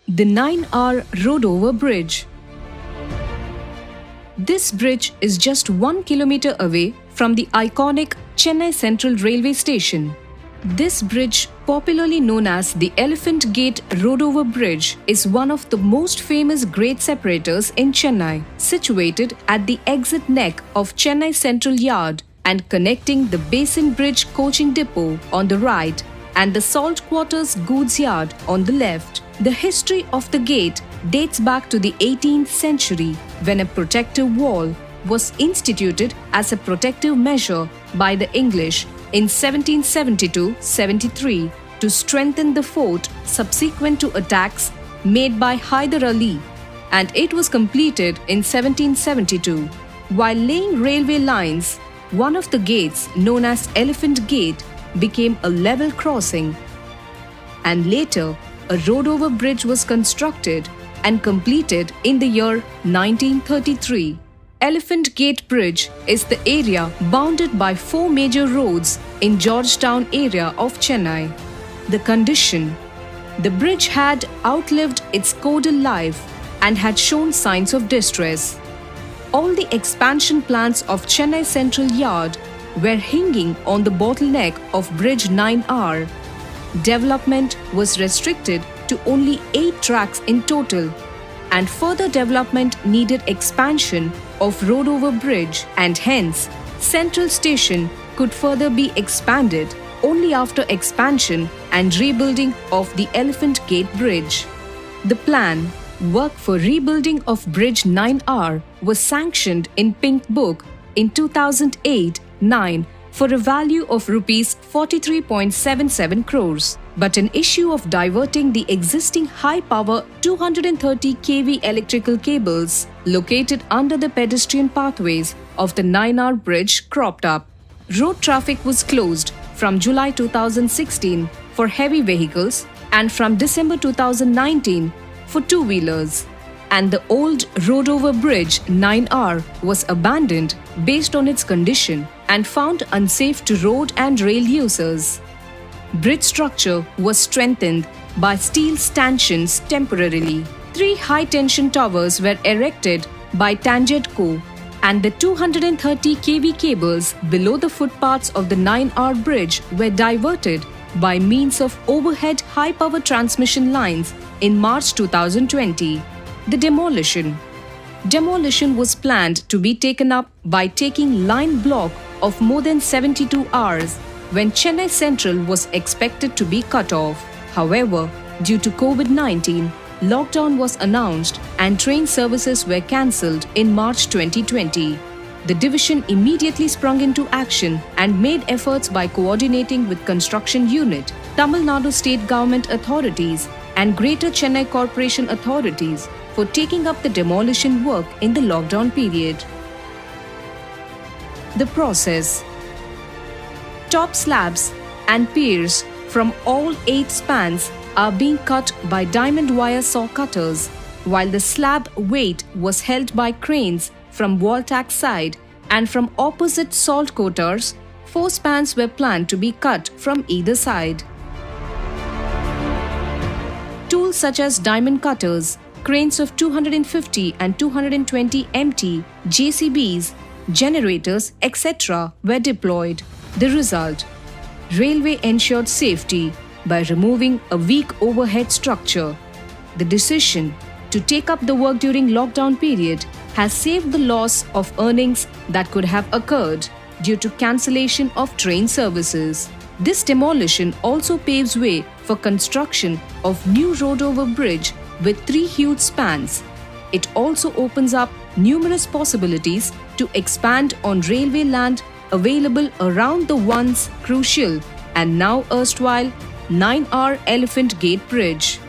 The 9R Road Over Bridge. This bridge is just 1 kilometer away from the iconic Chennai Central Railway Station. This bridge, popularly known as the Elephant Gate Road Over Bridge, is one of the most famous grade separators in Chennai, situated at the exit neck of Chennai Central Yard and connecting the Basin Bridge coaching depot on the right and the Salt Quarters goods yard on the left. The history of the gate dates back to the 18th century, when a protective wall was instituted as a protective measure by the English in 1772-73 to strengthen the fort subsequent to attacks made by Hyder Ali, and it was completed in 1772. While laying railway lines, one of the gates, known as Elephant Gate, became a level crossing, and later a road over bridge was constructed and completed in the year 1933. Elephant Gate Bridge is the area bounded by 4 major roads in Georgetown area of Chennai. The condition: the bridge had outlived its caudal life and had shown signs of distress. All the expansion plans of Chennai Central Yard were hinging on the bottleneck of Bridge 9R. Development was restricted to only 8 tracks in total, and further development needed expansion of road over bridge, and hence Central Station could further be expanded only after expansion and rebuilding of the Elephant Gate Bridge. The plan, work for rebuilding of Bridge 9R, was sanctioned in Pink Book in 2008-9 for a value of Rs 43.77 crores. But an issue of diverting the existing high-power 230 kV electrical cables located under the pedestrian pathways of the 9R bridge cropped up. Road traffic was closed from July 2016 for heavy vehicles and from December 2019 for two-wheelers, and the old road over bridge 9R was abandoned based on its condition and found unsafe to road and rail users. Bridge structure was strengthened by steel stanchions temporarily. 3 high-tension towers were erected by Tangentco, and the 230 kV cables below the footpaths of the 9R bridge were diverted by means of overhead high-power transmission lines in March 2020. The demolition was planned to be taken up by taking line block of more than 72 hours when Chennai Central was expected to be cut off. However, due to COVID-19, lockdown was announced and train services were cancelled in March 2020. The division immediately sprung into action and made efforts by coordinating with construction unit, Tamil Nadu state government authorities and Greater Chennai Corporation authorities for taking up the demolition work in the lockdown period. The process: top slabs and piers from all 8 spans are being cut by diamond wire saw cutters, while the slab weight was held by cranes from Waltack side, and from opposite salt quarters, 4 spans were planned to be cut from either side. Tools such as diamond cutters, cranes of 250 and 220 MT, JCBs, generators, etc. were deployed. The result: railway ensured safety by removing a weak overhead structure. The decision to take up the work during lockdown period has saved the loss of earnings that could have occurred due to cancellation of train services. This demolition also paves way for construction of new road over bridge with 3 huge spans. It also opens up numerous possibilities to expand on railway land available around the once crucial and now erstwhile 9R Elephant Gate Bridge.